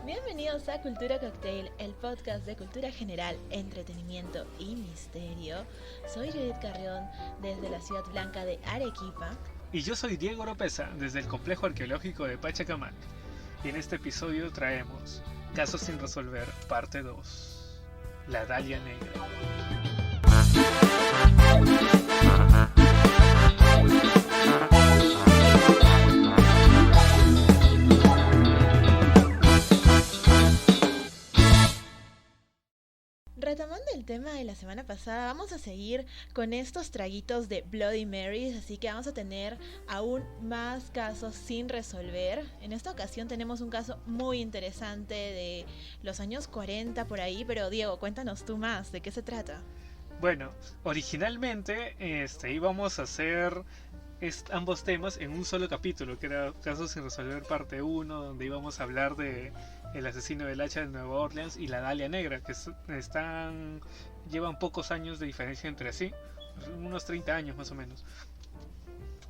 Bienvenidos a Cultura Cocktail, el podcast de cultura general, entretenimiento y misterio. Soy Judith Carrión desde la ciudad blanca de Arequipa. Y yo soy Diego Oropesa desde el complejo arqueológico de Pachacamac. Y en este episodio traemos Casos sin resolver, parte 2. La Dalia Negra. Retomando el tema de la semana pasada, vamos a seguir con estos traguitos de Bloody Marys, así que vamos a tener aún más casos sin resolver. En esta ocasión tenemos un caso muy interesante de los años 40 por ahí, pero Diego, cuéntanos tú más, ¿de qué se trata? Bueno, originalmente íbamos a hacer ambos temas en un solo capítulo, que era Casos sin resolver parte 1, donde íbamos a hablar de el asesino del hacha de Nueva Orleans y la Dalia Negra, que llevan pocos años de diferencia entre sí, unos 30 años más o menos.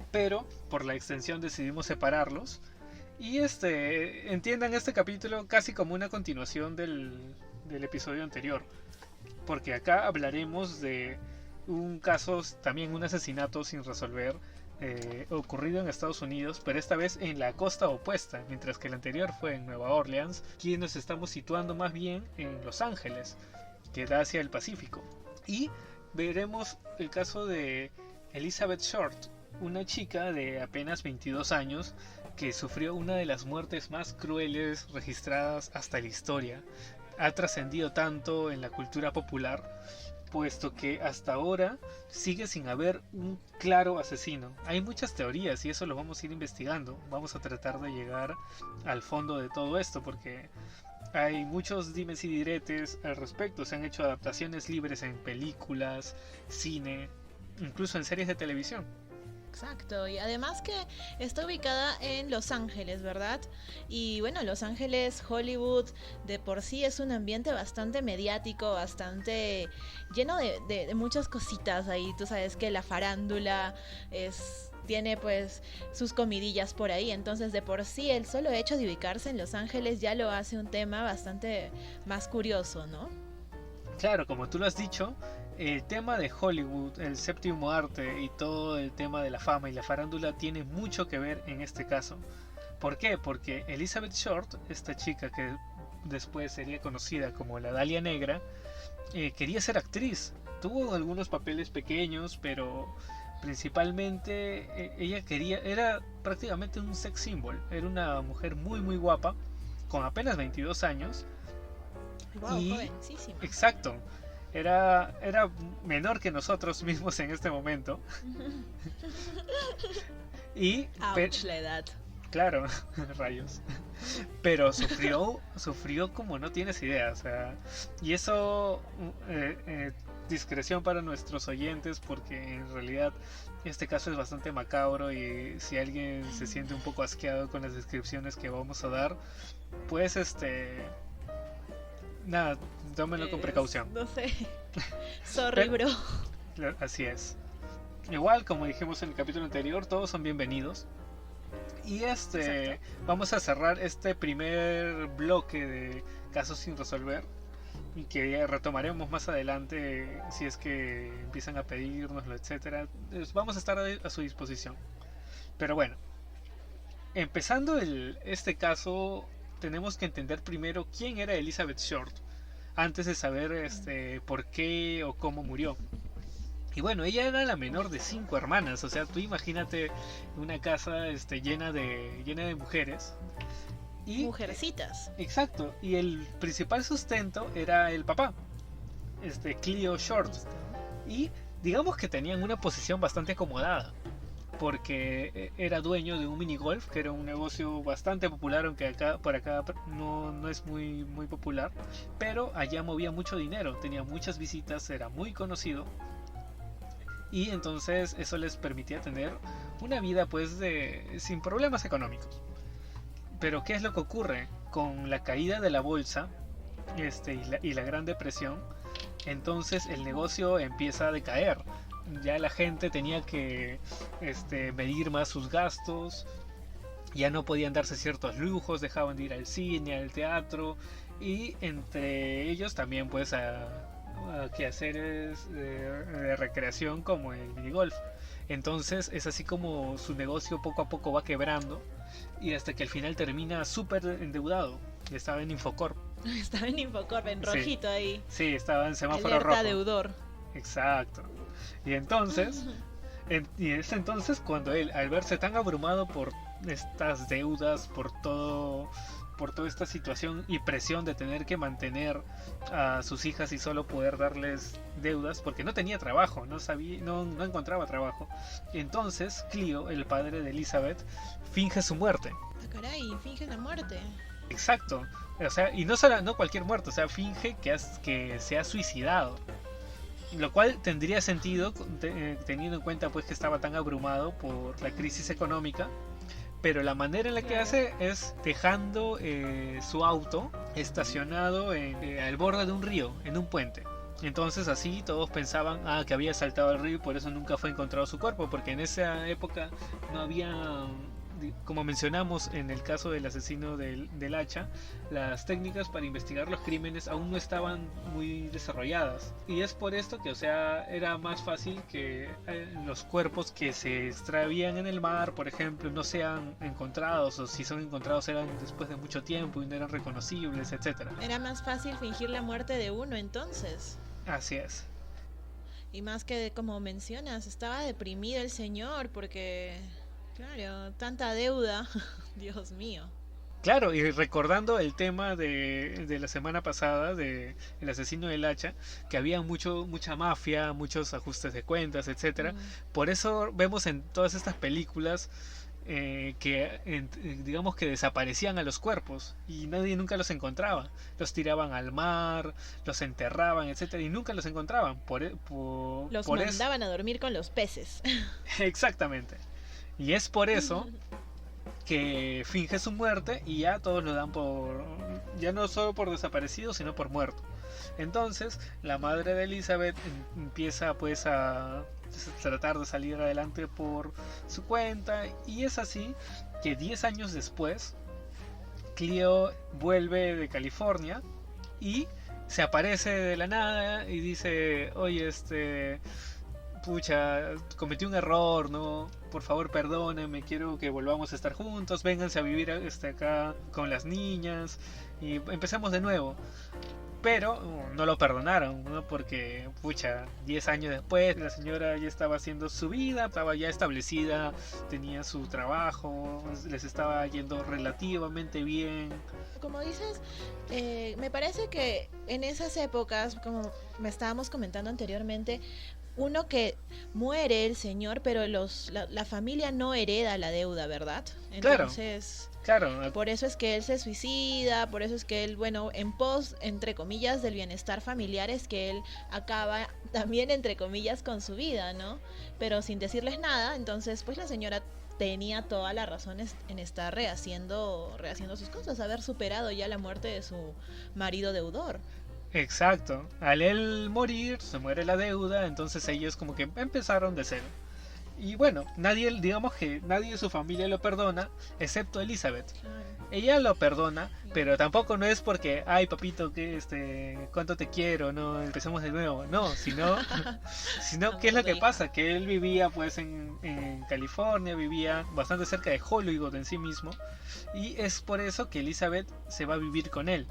Pero por la extensión decidimos separarlos y entiendan este capítulo casi como una continuación del episodio anterior, porque acá hablaremos de un caso, también un asesinato sin resolver, ocurrido en Estados Unidos, pero esta vez en la costa opuesta, mientras que el anterior fue en Nueva Orleans. Aquí nos estamos situando más bien en Los Ángeles, que da hacia el Pacífico, y veremos el caso de Elizabeth Short, una chica de apenas 22 años que sufrió una de las muertes más crueles registradas hasta la historia. Ha trascendido tanto en la cultura popular, puesto que hasta ahora sigue sin haber un claro asesino. Hay muchas teorías y eso lo vamos a ir investigando. Vamos a tratar de llegar al fondo de todo esto, porque hay muchos dimes y diretes al respecto. Se han hecho adaptaciones libres en películas, cine, incluso en series de televisión. Exacto, y además que está ubicada en Los Ángeles, ¿verdad? Y bueno, Los Ángeles, Hollywood, de por sí es un ambiente bastante mediático, bastante lleno de muchas cositas ahí. Tú sabes que la farándula tiene pues sus comidillas por ahí, entonces de por sí el solo hecho de ubicarse en Los Ángeles ya lo hace un tema bastante más curioso, ¿no? Claro, como tú lo has dicho, el tema de Hollywood, el séptimo arte y todo el tema de la fama y la farándula tiene mucho que ver en este caso. ¿Por qué? Porque Elizabeth Short, esta chica que después sería conocida como la Dalia Negra, quería ser actriz. Tuvo algunos papeles pequeños, pero principalmente ella era prácticamente un sex symbol. Era una mujer muy muy guapa, con apenas 22 años. Wow, jovencísima. Exacto. Era menor que nosotros mismos en este momento. Y Ouch, la edad. Claro, rayos. Pero sufrió como no tienes idea, o sea, y eso discreción para nuestros oyentes, porque en realidad este caso es bastante macabro y si alguien se siente un poco asqueado con las descripciones que vamos a dar, pues nada, tómenlo con precaución. No sé. Sorry, bro. Así es. Igual, como dijimos en el capítulo anterior, todos son bienvenidos. Y Exacto. Vamos a cerrar este primer bloque de casos sin resolver, y que retomaremos más adelante si es que empiezan a pedírnoslo, etcétera. Vamos a estar a su disposición. Pero bueno, empezando este caso, tenemos que entender primero quién era Elizabeth Short, antes de saber por qué o cómo murió. Y bueno, ella era la menor de 5 hermanas, o sea, tú imagínate una casa llena de mujeres. Y, Mujercitas. Exacto, y el principal sustento era el papá, Cleo Short. Y digamos que tenían una posición bastante acomodada, porque era dueño de un minigolf, que era un negocio bastante popular, aunque por acá no es muy, muy popular, pero allá movía mucho dinero, tenía muchas visitas, era muy conocido, y entonces eso les permitía tener una vida pues sin problemas económicos. Pero ¿qué es lo que ocurre? Con la caída de la bolsa y la Gran Depresión, entonces el negocio empieza a decaer. ya la gente tenía que medir más sus gastos, ya no podían darse ciertos lujos, dejaban de ir al cine, al teatro, y entre ellos también pues a quehaceres de recreación como el minigolf. Entonces es así como su negocio poco a poco va quebrando, y hasta que al final termina súper endeudado. Estaba en Infocorp. Estaba en Infocorp, en rojito ahí. Sí, estaba en semáforo Alerta rojo. deudor. Exacto. Y entonces, y es entonces cuando él, al verse tan abrumado por estas deudas, por toda esta situación y presión de tener que mantener a sus hijas y solo poder darles deudas, porque no tenía trabajo, no encontraba trabajo. Entonces Cleo, el padre de Elizabeth, finge su muerte. Ah, caray, finge la muerte. Exacto. O sea, y no cualquier muerte, o sea, finge que se ha suicidado. Lo cual tendría sentido teniendo en cuenta pues que estaba tan abrumado por la crisis económica. Pero la manera en la que hace es dejando su auto estacionado al borde de un río, en un puente. Entonces así todos pensaban que había saltado al río y por eso nunca fue encontrado su cuerpo, porque en esa época no había, como mencionamos en el caso del asesino del hacha, las técnicas para investigar los crímenes aún no estaban muy desarrolladas. Y es por esto que, o sea, era más fácil que los cuerpos que se extravían en el mar, por ejemplo, no sean encontrados, o si son encontrados eran después de mucho tiempo y no eran reconocibles, etcétera. Era más fácil fingir la muerte de uno entonces. Así es. Y más que, como mencionas, estaba deprimido el señor porque... Claro, tanta deuda, Dios mío. Claro, y recordando el tema de la semana pasada, de el asesino del hacha, que había mucha mafia, muchos ajustes de cuentas, etcétera. Por eso vemos en todas estas películas digamos que desaparecían a los cuerpos y nadie nunca los encontraba. Los tiraban al mar, los enterraban, etcétera, y nunca los encontraban. Los mandaban a dormir con los peces. Exactamente. Y es por eso que finge su muerte y ya todos lo dan ya no solo por desaparecido, sino por muerto. Entonces la madre de Elizabeth empieza pues a tratar de salir adelante por su cuenta, y es así que 10 años después Cleo vuelve de California y se aparece de la nada y dice: oye, pucha, cometí un error, ¿no? Por favor, perdónenme, quiero que volvamos a estar juntos, vénganse a vivir acá con las niñas y empecemos de nuevo. Pero no lo perdonaron, ¿no? Porque, pucha, 10 años después la señora ya estaba haciendo su vida, estaba ya establecida, tenía su trabajo, les estaba yendo relativamente bien. Como dices, me parece que en esas épocas, como me estábamos comentando anteriormente, uno que muere el señor, pero la familia no hereda la deuda, ¿verdad? Entonces, claro. Por eso es que él se suicida, por eso es que él, bueno, en pos, entre comillas, del bienestar familiar, es que él acaba también, entre comillas, con su vida, ¿no? Pero sin decirles nada, entonces, pues la señora tenía todas las razones en estar rehaciendo sus cosas, haber superado ya la muerte de su marido deudor. Exacto, al él morir se muere la deuda, entonces ellos como que empezaron de cero. Y bueno, digamos que nadie de su familia lo perdona, excepto Elizabeth. Ella lo perdona, pero tampoco no es porque, ay papito, que cuánto te quiero, no, empecemos de nuevo. No, sino ¿qué es lo que pasa? Que él vivía pues en California, vivía bastante cerca de Hollywood en sí mismo, y es por eso que Elizabeth se va a vivir con él.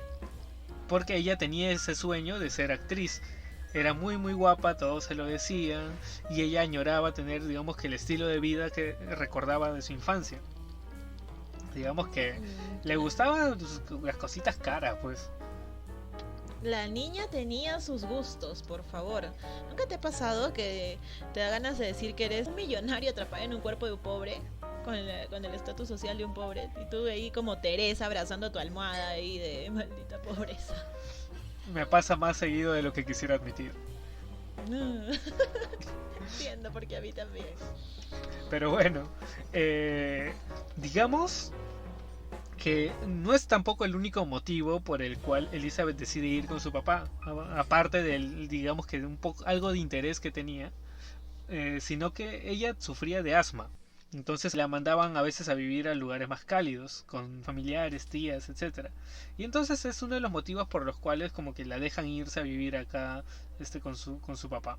Porque ella tenía ese sueño de ser actriz. Era muy muy guapa, todos se lo decían, y ella añoraba tener, digamos, que el estilo de vida que recordaba de su infancia. Digamos que le gustaban las cositas caras, pues. La niña tenía sus gustos, por favor. ¿Nunca te ha pasado que te da ganas de decir que eres un millonario atrapado en un cuerpo de un pobre? Con el estatus social de un pobre, y tú ahí como Teresa abrazando tu almohada ahí de maldita pobreza. Me pasa más seguido de lo que quisiera admitir. Entiendo, porque a mí también. Pero bueno, digamos que no es tampoco el único motivo por el cual Elizabeth decide ir con su papá, aparte del, digamos que algo de interés que tenía. sino que ella sufría de asma. Entonces la mandaban a veces a vivir a lugares más cálidos, con familiares, tías, etcétera. Y entonces es uno de los motivos por los cuales como que la dejan irse a vivir acá con su papá.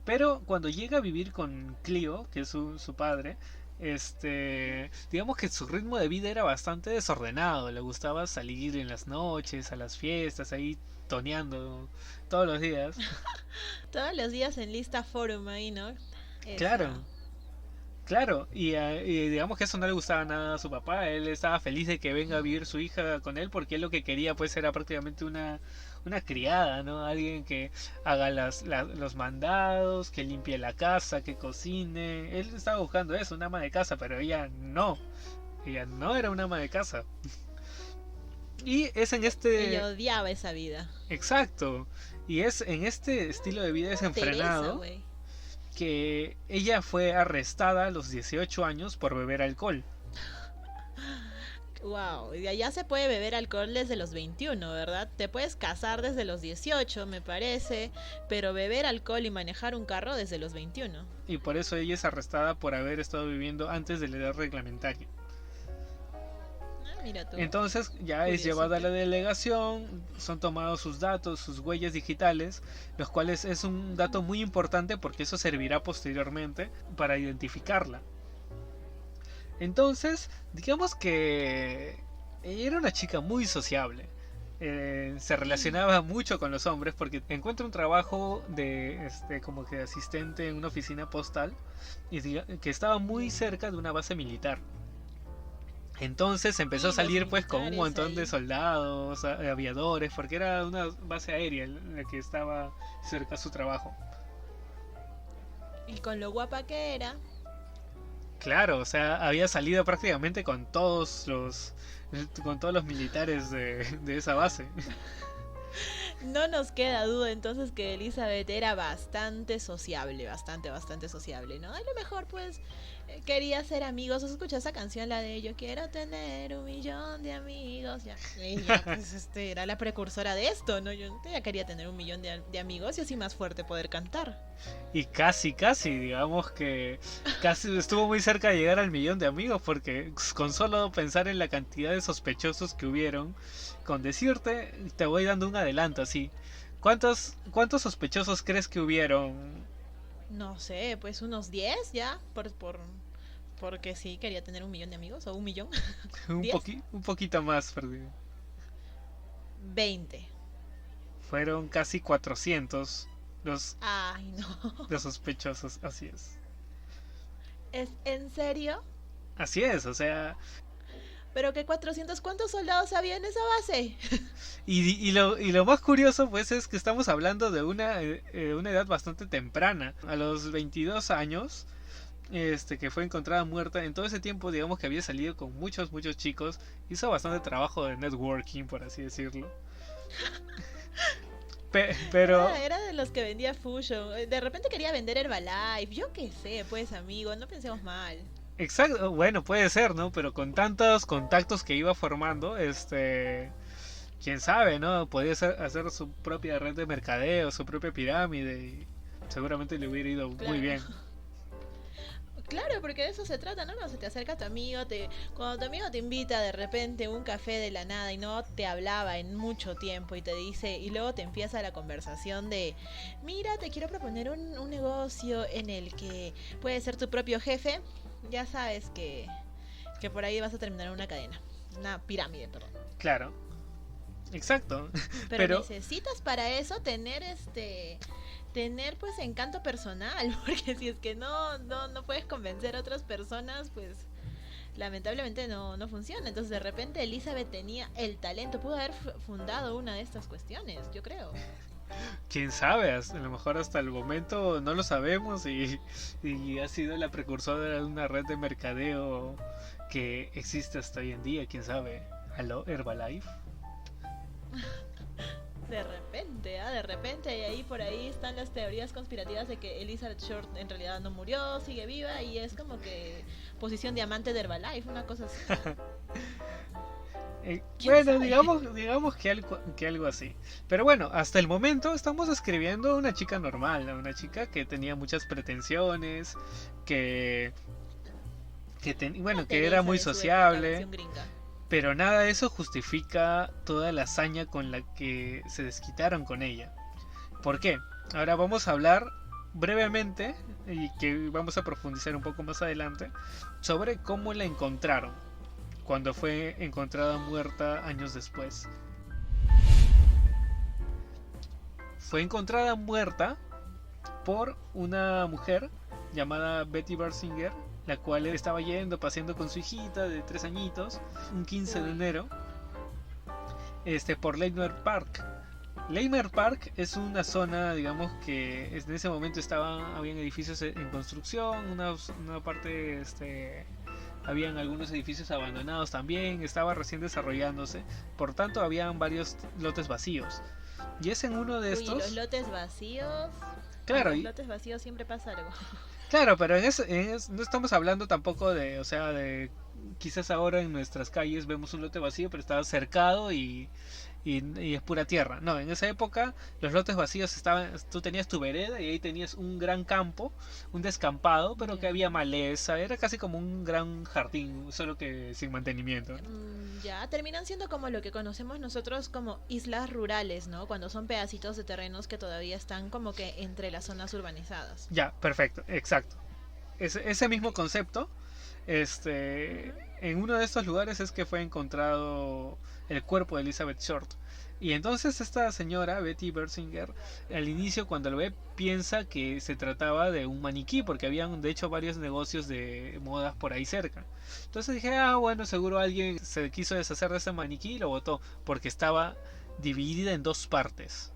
Pero cuando llega a vivir con Clio, que es su padre, digamos que su ritmo de vida era bastante desordenado. Le gustaba salir en las noches, a las fiestas, ahí toneando todos los días. Todos los días en lista forum ahí, ¿no? Claro, Esa. claro. Y digamos que eso no le gustaba nada a su papá. Él estaba feliz de que venga a vivir su hija con él porque él lo que quería pues era prácticamente una criada, ¿no? Alguien que haga los mandados, que limpie la casa, que cocine. Él estaba buscando eso, una ama de casa, pero ella no. Ella no era una ama de casa. Y es en Ella odiaba esa vida. Exacto. Y es en este estilo de vida Teresa, desenfrenado güey. que ella fue arrestada a los 18 años por beber alcohol. Wow, y allá se puede beber alcohol desde los 21, ¿verdad? Te puedes casar desde los 18, me parece, pero beber alcohol y manejar un carro desde los 21. Y por eso ella es arrestada por haber estado viviendo antes de la edad reglamentaria. Ah, mira tú, Entonces ya es llevada a la curiosito. delegación, son tomados sus datos, sus huellas digitales, los cuales es un dato muy importante porque eso servirá posteriormente para identificarla. Entonces, digamos que ella era una chica muy sociable. Se relacionaba mucho con los hombres porque encuentra un trabajo de como que asistente en una oficina postal y que estaba muy Ya. cerca de una base militar. Entonces empezó a Y los salir pues con un militares montón de ahí. soldados, aviadores, porque era una base aérea en la que estaba cerca su trabajo. Y con lo guapa que era, Claro, o sea, había salido prácticamente con todos los militares de esa base. no nos queda duda entonces que Elizabeth era bastante sociable, bastante sociable, ¿no? A lo mejor pues quería ser amigos. ¿Has escuchado esa canción, la de Yo quiero tener 1 millón de amigos? Ya, ella pues era la precursora de esto, ¿no? Yo ya quería tener 1 millón de amigos y así más fuerte poder cantar. Y casi, digamos que casi estuvo muy cerca de llegar al millón de amigos porque con solo pensar en la cantidad de sospechosos que hubieron, con decirte, te voy dando un adelanto así. ¿Cuántos sospechosos crees que hubieron? No sé, pues unos 10 ya, porque sí, quería tener 1 millón de amigos, o 1 millón. ¿10? Un poquito más, perdido. 20. Fueron casi 400 los, Ay, no. los sospechosos, así es. ¿Es en serio? Así es, o sea, ¿Pero qué 400? ¿Cuántos soldados había en esa base? y lo más curioso pues es que estamos hablando de una edad bastante temprana. A los 22 años, que fue encontrada muerta, en todo ese tiempo digamos que había salido con muchos chicos, hizo bastante trabajo de networking, por así decirlo. Pero Era de los que vendía Fusion. De repente quería vender Herbalife. Yo qué sé, pues, amigo, no pensemos mal. exacto, bueno, puede ser, ¿no? Pero con tantos contactos que iba formando, quién sabe, ¿no? Podía hacer su propia red de mercadeo, su propia pirámide y seguramente le hubiera ido muy Claro. bien. Claro, porque de eso se trata, ¿no? Cuando se te acerca tu amigo, cuando tu amigo te invita de repente a un café de la nada y no te hablaba en mucho tiempo y te dice, y luego te empieza la conversación de, mira, te quiero proponer un negocio en el que puedes ser tu propio jefe, ya sabes que por ahí vas a terminar en una cadena, una pirámide, perdón. Claro, exacto. Pero Pero necesitas para eso tener pues encanto personal, porque si es que no puedes convencer a otras personas, pues lamentablemente no funciona. Entonces de repente Elizabeth tenía el talento, pudo haber fundado una de estas cuestiones, yo creo. quién sabe, a lo mejor hasta el momento no lo sabemos y ha sido la precursora de una red de mercadeo que existe hasta hoy en día, quién sabe. ¿Aló, Herbalife? De repente, y ahí por ahí están las teorías conspirativas de que Elizabeth Short en realidad no murió, sigue viva y es como que posición diamante de Herbalife, una cosa así. Bueno, sabe? digamos que algo así. Pero bueno, hasta el momento estamos describiendo una chica normal, ¿no? Una chica que tenía muchas pretensiones, que, bueno, Una que era Teresa muy de su época, sociable, versión gringa. pero nada de eso justifica toda la hazaña con la que se desquitaron con ella. ¿Por qué? Ahora vamos a hablar brevemente, y que vamos a profundizar un poco más adelante, sobre cómo la encontraron cuando fue encontrada muerta años después. Fue encontrada muerta por una mujer llamada Betty Bersinger, la cual estaba paseando con su hijita de 3 añitos, un 15 de enero, por Leimert Park. Leimert Park es una zona, digamos, que en ese momento habían edificios en construcción, una parte, habían algunos edificios abandonados también, estaba recién desarrollándose, por tanto habían varios lotes vacíos. Y es en uno de estos... Uy, los lotes vacíos. Claro, En los lotes vacíos siempre pasa algo. claro, pero no estamos hablando tampoco de, o sea, de quizás ahora en nuestras calles vemos un lote vacío, pero está cercado y es pura tierra. No, en esa época los lotes vacíos tú tenías tu vereda y ahí tenías un gran campo, un descampado, pero que había maleza, era casi como un gran jardín, solo que sin mantenimiento. Ya, terminan siendo como lo que conocemos nosotros como islas rurales, ¿no? Cuando son pedacitos de terrenos que todavía están como que entre las zonas urbanizadas. Ya, perfecto, exacto. Ese mismo concepto, en uno de estos lugares es que fue encontrado el cuerpo de Elizabeth Short. Y entonces esta señora, Betty Bersinger, al inicio cuando lo ve piensa que se trataba de un maniquí, porque habían de hecho varios negocios de modas por ahí cerca. Entonces dije, bueno, seguro alguien se quiso deshacer de ese maniquí y lo botó, porque estaba dividida en 2 partes.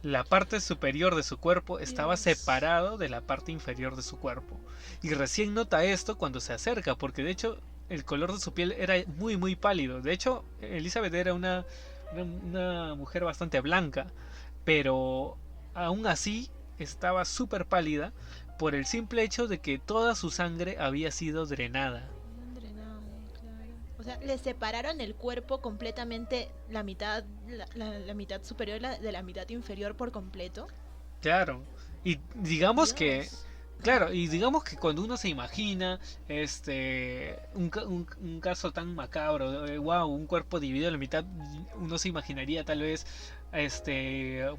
La parte superior de su cuerpo estaba separado de la parte inferior de su cuerpo. Y recién nota esto cuando se acerca, porque de hecho el color de su piel era muy muy pálido. De hecho, Elizabeth era una mujer bastante blanca, pero aún así estaba súper pálida por el simple hecho de que toda su sangre había sido drenada. O sea, le separaron el cuerpo completamente, la mitad, la mitad superior de la mitad inferior por completo. Claro. Y digamos Dios. que claro, y digamos que cuando uno se imagina un caso tan macabro, wow, un cuerpo dividido a la mitad, uno se imaginaría tal vez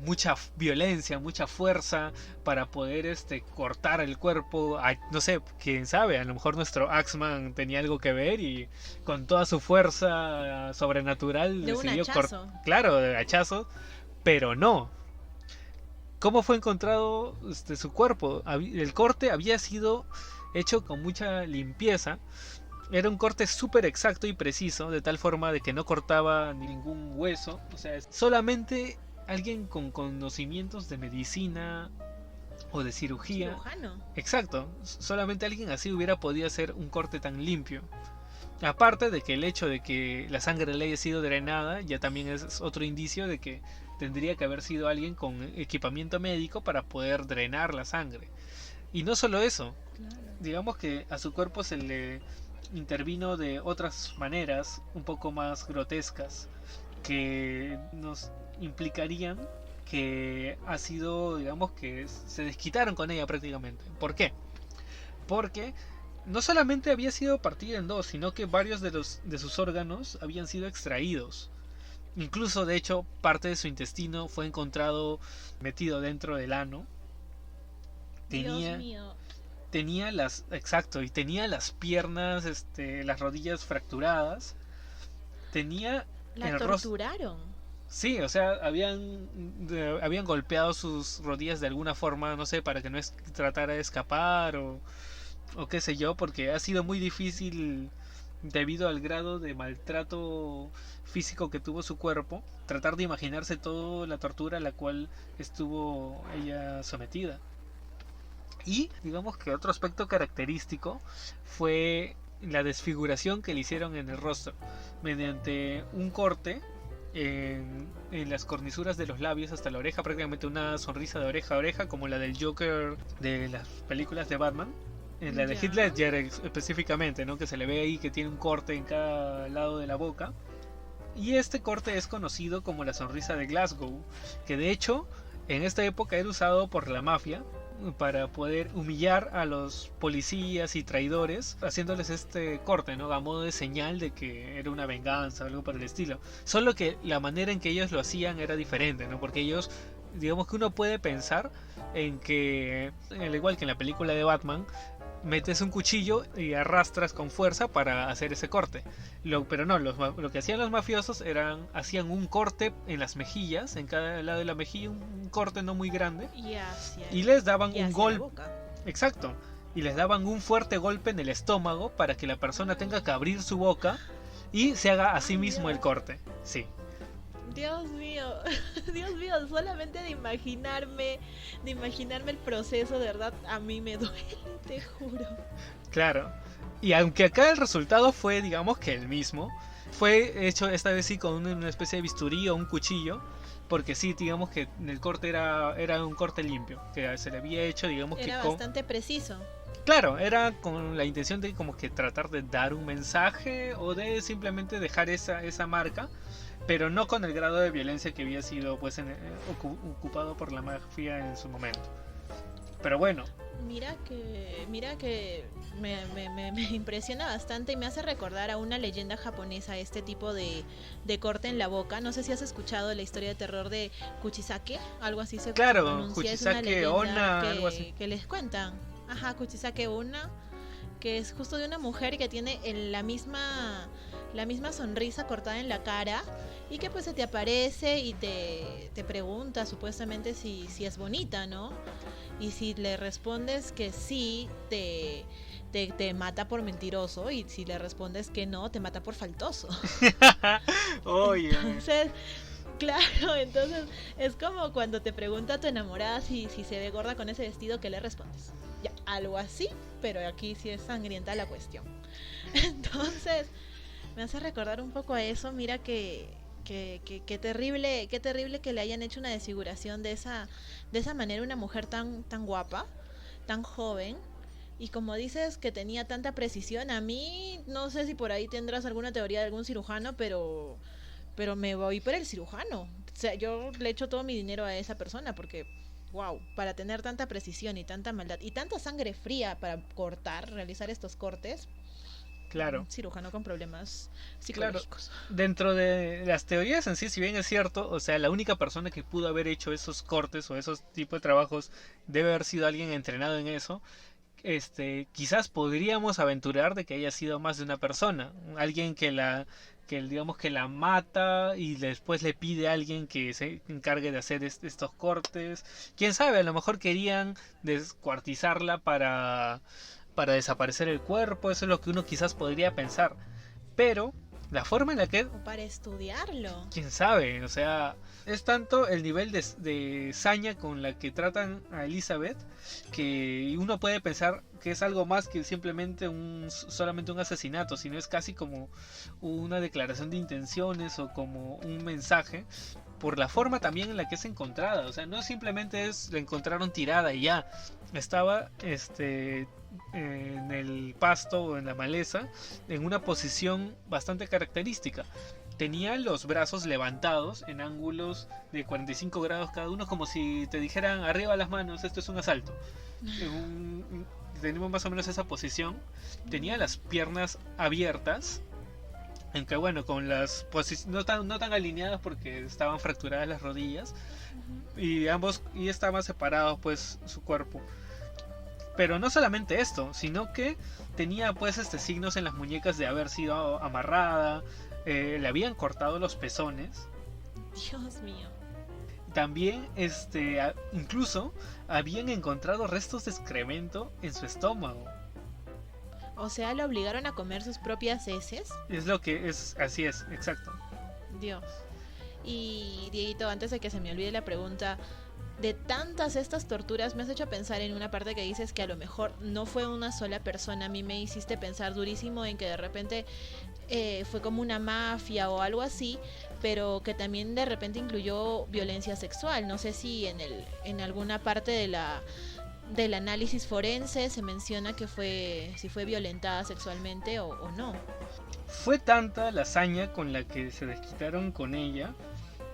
mucha violencia, mucha fuerza para poder cortar el cuerpo. No sé, quién sabe, a lo mejor nuestro Axeman tenía algo que ver y con toda su fuerza sobrenatural De un decidió hachazo. claro, de hachazo, pero no. ¿Cómo fue encontrado su cuerpo? El corte había sido hecho con mucha limpieza. Era un corte súper exacto y preciso, de tal forma de que no cortaba ningún hueso. O sea, solamente alguien con conocimientos de medicina o de cirugía. Cirujano. Exacto, solamente alguien así hubiera podido hacer un corte tan limpio. Aparte de que el hecho de que la sangre le haya sido drenada ya también es otro indicio de que tendría que haber sido alguien con equipamiento médico para poder drenar la sangre. Y no solo eso, digamos que a su cuerpo se le intervino de otras maneras un poco más grotescas que nos implicarían que ha sido, digamos que se desquitaron con ella prácticamente. ¿Por qué? Porque no solamente había sido partida en 2, sino que varios de sus órganos habían sido extraídos. Incluso, de hecho, parte de su intestino fue encontrado metido dentro del ano. Dios mío. Tenía y tenía las piernas, las rodillas fracturadas. Tenía La torturaron. Sí, o sea, habían golpeado sus rodillas de alguna forma, no sé, para que no tratara de escapar o qué sé yo, porque ha sido muy difícil debido al grado de maltrato físico que tuvo su cuerpo, tratar de imaginarse toda la tortura a la cual estuvo ella sometida. Y digamos que otro aspecto característico fue la desfiguración que le hicieron en el rostro mediante un corte en las cornisuras de los labios hasta la oreja, prácticamente una sonrisa de oreja a oreja como la del Joker de las películas de Batman. En la de Heath Ya. Ledger específicamente, ¿no? Que se le ve ahí que tiene un corte en cada lado de la boca. Y este corte es conocido como la sonrisa de Glasgow, que de hecho en esta época era usado por la mafia para poder humillar a los policías y traidores, haciéndoles este corte, ¿no? A modo de señal de que era una venganza o algo por el estilo. Solo que la manera en que ellos lo hacían era diferente, ¿no? Porque ellos, digamos que uno puede pensar en que, al igual que en la película de Batman, metes un cuchillo y arrastras con fuerza para hacer ese corte. Pero no, lo que hacían los mafiosos hacían un corte en las mejillas, en cada lado de la mejilla, un corte no muy grande, y les daban y un hacia la golpe. boca. Exacto. Y les daban un fuerte golpe en el estómago para que la persona tenga que abrir su boca y se haga a sí Ay, mismo el Dios. corte. Sí, Dios mío, Dios mío, solamente de imaginarme el proceso, de verdad, a mí me duele, te juro. claro. Y aunque acá el resultado fue, digamos que el mismo, fue hecho esta vez sí con una especie de bisturí o un cuchillo, porque sí, digamos que el corte era un corte limpio, que se le había hecho, digamos que Era con... bastante preciso. Claro, era con la intención de como que tratar de dar un mensaje o de simplemente dejar esa marca, pero no con el grado de violencia que había sido pues ocupado por la mafia en su momento. Pero bueno, Mira que me impresiona bastante y me hace recordar a una leyenda japonesa este tipo de corte en la boca. No sé si has escuchado la historia de terror de Kuchisake, algo así se claro, pronuncia. Es una Kuchisake leyenda Onna, algo así. que les cuentan. Ajá, Kuchisake Onna, que es justo de una mujer que tiene la misma sonrisa cortada en la cara y que pues se te aparece y te pregunta supuestamente si es bonita, ¿no? Y si le respondes que sí, te mata por mentiroso, y si le respondes que no, te mata por faltoso. Oye, Entonces, claro, entonces es como cuando te pregunta tu enamorada si se ve gorda con ese vestido, ¿qué le respondes? Ya, algo así, pero aquí sí es sangrienta la cuestión. Entonces, me hace recordar un poco a eso. Mira qué terrible que le hayan hecho una desfiguración de esa manera a una mujer tan guapa, tan joven. Y como dices que tenía tanta precisión, a mí no sé si por ahí tendrás alguna teoría de algún cirujano, pero me voy por el cirujano. O sea, yo le echo todo mi dinero a esa persona porque, wow, para tener tanta precisión y tanta maldad y tanta sangre fría para realizar estos cortes, claro. cirujano con problemas Claro, psicológicos. dentro de las teorías en sí, si bien es cierto, o sea, la única persona que pudo haber hecho esos cortes o esos tipos de trabajos debe haber sido alguien entrenado en eso. Quizás podríamos aventurar de que haya sido más de una persona, alguien que digamos que la mata y después le pide a alguien que se encargue de hacer estos cortes. Quién sabe, a lo mejor querían descuartizarla para desaparecer el cuerpo, eso es lo que uno quizás podría pensar. Pero la forma en la que, O para estudiarlo. quién sabe, o sea, es tanto el nivel de saña con la que tratan a Elizabeth que uno puede pensar que es algo más que simplemente solamente un asesinato, sino es casi como una declaración de intenciones o como un mensaje por la forma también en la que es encontrada. O sea, no simplemente la encontraron tirada y ya. Estaba en el pasto o en la maleza en una posición bastante característica. Tenía los brazos levantados en ángulos de 45 grados cada uno, como si te dijeran arriba las manos, esto es un asalto. Tenemos más o menos esa posición. Tenía las piernas abiertas, aunque bueno, con las no tan alineadas porque estaban fracturadas las rodillas, y estaban separados pues su cuerpo. Pero no solamente esto, sino que tenía pues signos en las muñecas de haber sido amarrada, le habían cortado los pezones. Dios mío. También incluso habían encontrado restos de excremento en su estómago. O sea, ¿lo obligaron a comer sus propias heces? Es lo que es, así es, exacto. Dios. Y Dieguito, antes de que se me olvide la pregunta, de tantas estas torturas me has hecho pensar en una parte que dices que a lo mejor no fue una sola persona. A mí me hiciste pensar durísimo en que de repente fue como una mafia o algo así, pero que también de repente incluyó violencia sexual. No sé si en alguna parte del análisis forense se menciona que si fue violentada sexualmente o no. Fue tanta la hazaña con la que se desquitaron con ella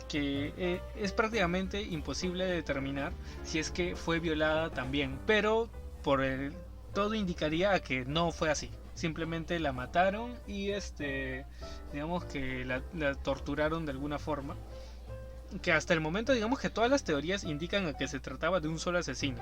que es prácticamente imposible determinar si es que fue violada también, pero todo indicaría a que no fue así. Simplemente la mataron y digamos que la torturaron de alguna forma, que hasta el momento digamos que todas las teorías indican a que se trataba de un solo asesino.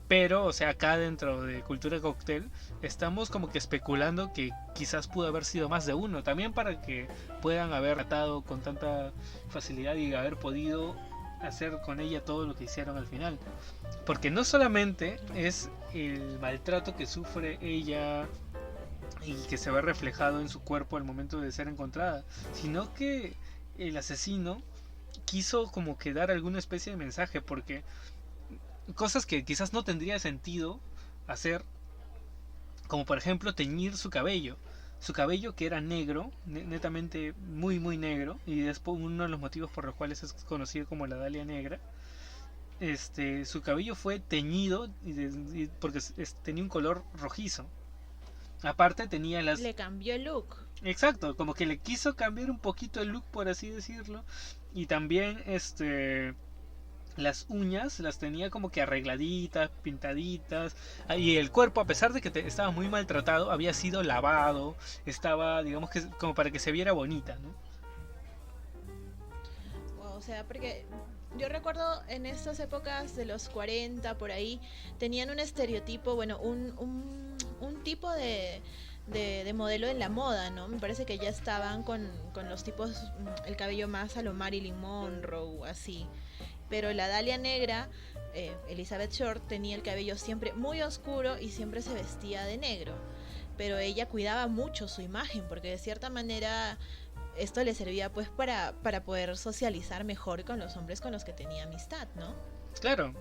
Pero, o sea, acá dentro de Cultura Cóctel estamos como que especulando que quizás pudo haber sido más de uno. También para que puedan haber matado con tanta facilidad y haber podido hacer con ella todo lo que hicieron al final. Porque no solamente es el maltrato que sufre ella y que se ve reflejado en su cuerpo al momento de ser encontrada, sino que el asesino quiso como que dar alguna especie de mensaje, porque cosas que quizás no tendría sentido hacer, como por ejemplo teñir su cabello que era negro, netamente muy muy negro, y después uno de los motivos por los cuales es conocido como la Dalia Negra. Su cabello fue teñido porque tenía un color rojizo. Aparte tenía le cambió el look. Exacto, como que le quiso cambiar un poquito el look, por así decirlo. Y también las uñas las tenía como que arregladitas, pintaditas, y el cuerpo, a pesar de que estaba muy maltratado, había sido lavado, estaba, digamos que como para que se viera bonita, ¿no? Wow, o sea, porque yo recuerdo en estas épocas de los 40 por ahí, tenían un estereotipo, bueno, un tipo de modelo en la moda, ¿no? Me parece que ya estaban con los tipos, el cabello más a lo Marilyn Monroe, así. Pero la Dalia Negra, Elizabeth Short, tenía el cabello siempre muy oscuro y siempre se vestía de negro. Pero ella cuidaba mucho su imagen, porque de cierta manera esto le servía pues para poder socializar mejor con los hombres con los que tenía amistad, ¿no? Claro.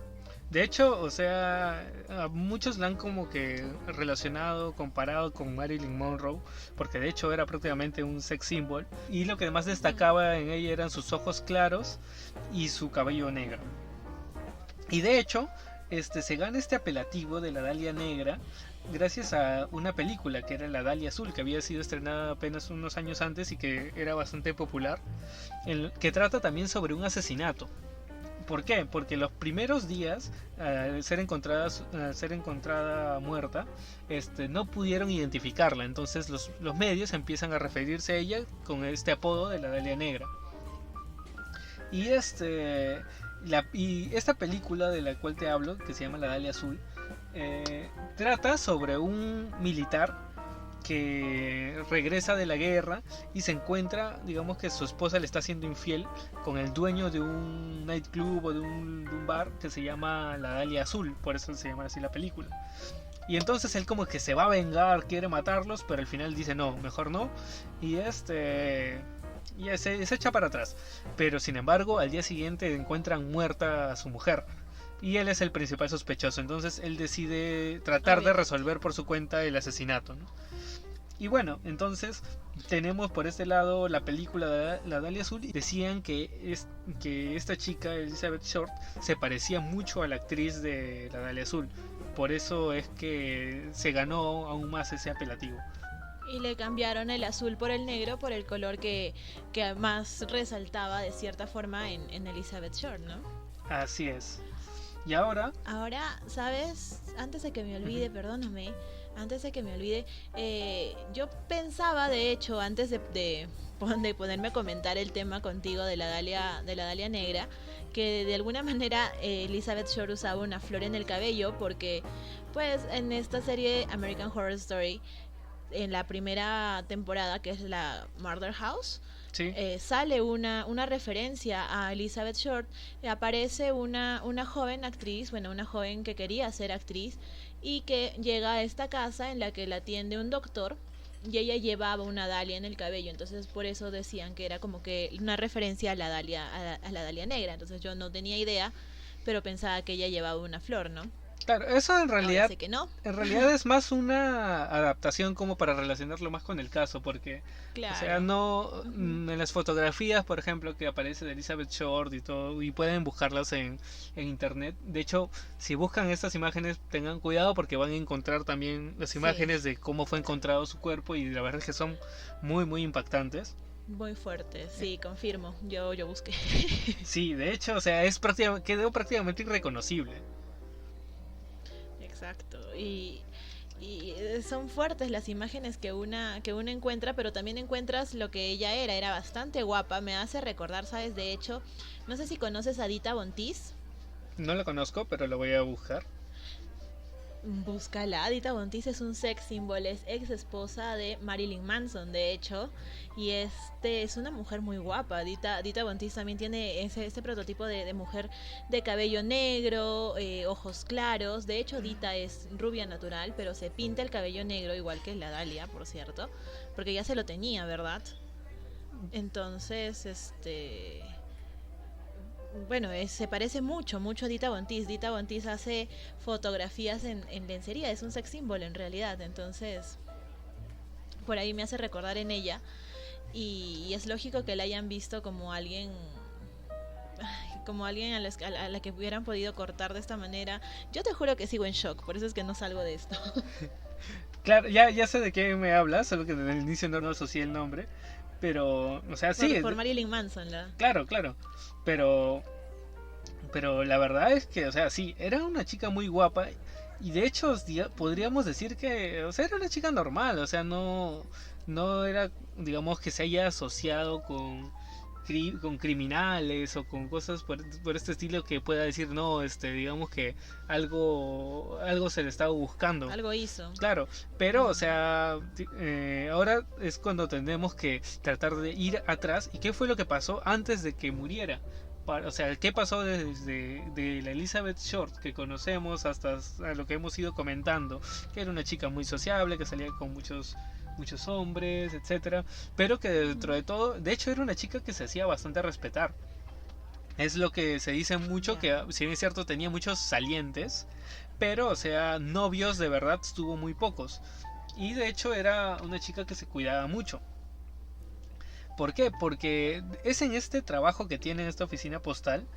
De hecho, o sea, a muchos la han como que relacionado, comparado con Marilyn Monroe, porque de hecho era prácticamente un sex symbol, y lo que más destacaba en ella eran sus ojos claros y su cabello negro. Y de hecho, se gana este apelativo de la Dalia Negra gracias a una película que era La Dalia Azul, que había sido estrenada apenas unos años antes y que era bastante popular, que trata también sobre un asesinato. ¿Por qué? Porque los primeros días, al ser encontrada muerta, no pudieron identificarla. Entonces los medios empiezan a referirse a ella con este apodo de la Dalia Negra. Y esta película de la cual te hablo, que se llama La Dalia Azul, trata sobre un militar que regresa de la guerra y se encuentra, digamos que su esposa le está siendo infiel con el dueño de un nightclub o de un bar que se llama La Dalia Azul, por eso se llama así la película. Y entonces él como que se va a vengar, quiere matarlos, pero al final dice no, mejor no. Y se echa para atrás. Pero sin embargo, al día siguiente encuentran muerta a su mujer. Y él es el principal sospechoso. Entonces él decide tratar de resolver por su cuenta el asesinato, ¿no? Y bueno, entonces tenemos por este lado la película de La Dalia Azul. Y decían que esta chica, Elizabeth Short, se parecía mucho a la actriz de La Dalia Azul. Por eso es que se ganó aún más ese apelativo. Y le cambiaron el azul por el negro, por el color que más resaltaba de cierta forma en Elizabeth Short, ¿no? Así es. Y ahora, ¿sabes? Antes de que me olvide, perdóname, yo pensaba, de hecho, antes de ponerme a comentar el tema contigo de la Dalia Negra, que de alguna manera Elizabeth Short usaba una flor en el cabello, porque pues en esta serie American Horror Story, en la primera temporada, que es la Murder House, sí, sale una referencia a Elizabeth Short. Aparece una joven actriz, bueno, una joven que quería ser actriz y que llega a esta casa en la que la atiende un doctor, y ella llevaba una dalia en el cabello. Entonces por eso decían que era como que una referencia a la dalia, a la Dalia Negra. Entonces yo no tenía idea, pero pensaba que ella llevaba una flor, ¿no? Claro, eso Ahora sé que no. en realidad es más una adaptación como para relacionarlo más con el caso, porque, o sea, Claro. no, Ujú. en las fotografías, por ejemplo, que aparece de Elizabeth Short y todo, y pueden buscarlas en internet. De hecho, si buscan estas imágenes, tengan cuidado porque van a encontrar también las Sí, imágenes de cómo fue encontrado su cuerpo y la verdad es que son muy, muy impactantes. muy fuerte, sí, confirmo. Yo busqué. Sí, de hecho, o sea, quedó prácticamente irreconocible. Exacto. Y son fuertes las imágenes que una encuentra, pero también encuentras lo que ella era bastante guapa, me hace recordar, ¿sabes? De hecho, no sé si conoces a Dita Bontis. No la conozco, pero la voy a buscar. Búscala, Dita Bontis es un sex symbol, es ex esposa de Marilyn Manson, de hecho, y es una mujer muy guapa. Dita Bontis también tiene ese prototipo de mujer de cabello negro, ojos claros. De hecho, Dita es rubia natural, pero se pinta el cabello negro, igual que la Dalia, por cierto, porque ya se lo tenía, ¿verdad? Entonces, bueno, se parece mucho a Dita Bontis. Dita Bontis hace fotografías en lencería, es un sex symbol en realidad. Entonces, por ahí me hace recordar en ella. Y es lógico que la hayan visto como alguien a la que hubieran podido cortar de esta manera. Yo te juro que sigo en shock, por eso es que no salgo de esto. Claro, ya sé de qué me hablas, solo que desde el inicio no asocié el nombre. Pero, o sea, sí, Por Marilyn Manson, claro, claro. Pero, pero la verdad es que, o sea, sí, era una chica muy guapa. Y de hecho, podríamos decir que, o sea, era una chica normal. O sea, no era, digamos, que se haya asociado con criminales o con cosas por este estilo que pueda decir, no, digamos que algo se le estaba buscando. algo hizo. Claro, pero o sea, ahora es cuando tenemos que tratar de ir atrás y qué fue lo que pasó antes de que muriera. O sea, qué pasó desde de la Elizabeth Short que conocemos hasta lo que hemos ido comentando, que era una chica muy sociable, que salía con muchos hombres, etcétera, pero que dentro de todo, de hecho era una chica que se hacía bastante respetar. Es lo que se dice mucho, Ya. que si bien es cierto tenía muchos salientes, pero o sea, novios de verdad tuvo muy pocos. Y de hecho era una chica que se cuidaba mucho. ¿Por qué? Porque es en este trabajo que tiene en esta oficina postal,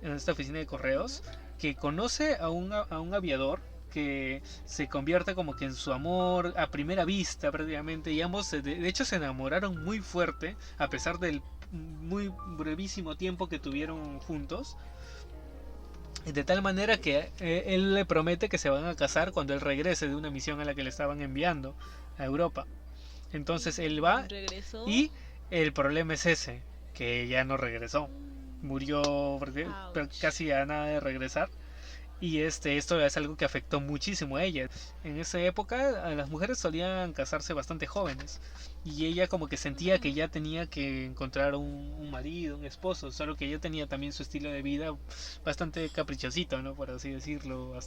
en esta oficina de correos, que conoce a un aviador que se convierte como que en su amor a primera vista prácticamente, y ambos de hecho se enamoraron muy fuerte a pesar del muy brevísimo tiempo que tuvieron juntos, de tal manera que él le promete que se van a casar cuando él regrese de una misión a la que le estaban enviando a Europa. Entonces él va Regresó. y el problema es ese, que ya no regresó. Murió Ouch. casi a nada de regresar. Y esto es algo que afectó muchísimo a ella. En esa época las mujeres solían casarse bastante jóvenes. Y ella como que sentía que ya tenía que encontrar un marido, un esposo. Solo que ella tenía también su estilo de vida bastante caprichosito, ¿no? Por así decirlo.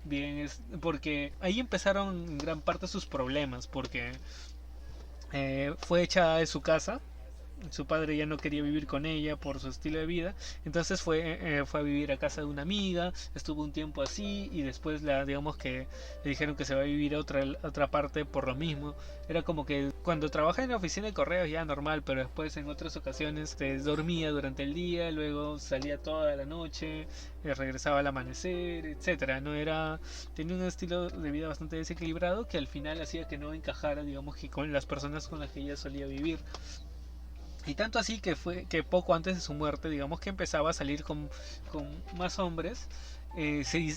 Bien, porque ahí empezaron en gran parte sus problemas. Porque fue echada de su casa. Su padre ya no quería vivir con ella por su estilo de vida, entonces fue a vivir a casa de una amiga, estuvo un tiempo así y después digamos que le dijeron que se va a vivir a otra parte por lo mismo. Era como que cuando trabajaba en la oficina de correos ya normal, pero después en otras ocasiones dormía durante el día, luego salía toda la noche, regresaba al amanecer, etcétera. No era Tenía un estilo de vida bastante desequilibrado que al final hacía que no encajara, digamos, que con las personas con las que ella solía vivir. Y tanto así que fue que poco antes de su muerte, digamos que empezaba a salir con más hombres.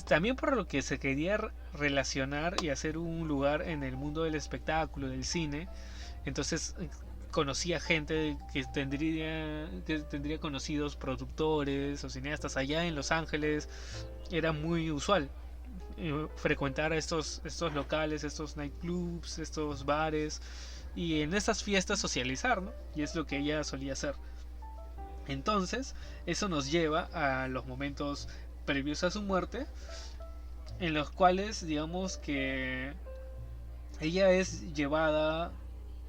También por lo que se quería relacionar y hacer un lugar en el mundo del espectáculo, del cine. Entonces conocía gente que tendría conocidos productores o cineastas allá en Los Ángeles. Era muy usual frecuentar estos locales, estos nightclubs, estos bares y en estas fiestas socializar, ¿no? Y es lo que ella solía hacer. Entonces, eso nos lleva a los momentos previos a su muerte, en los cuales, digamos que ella es llevada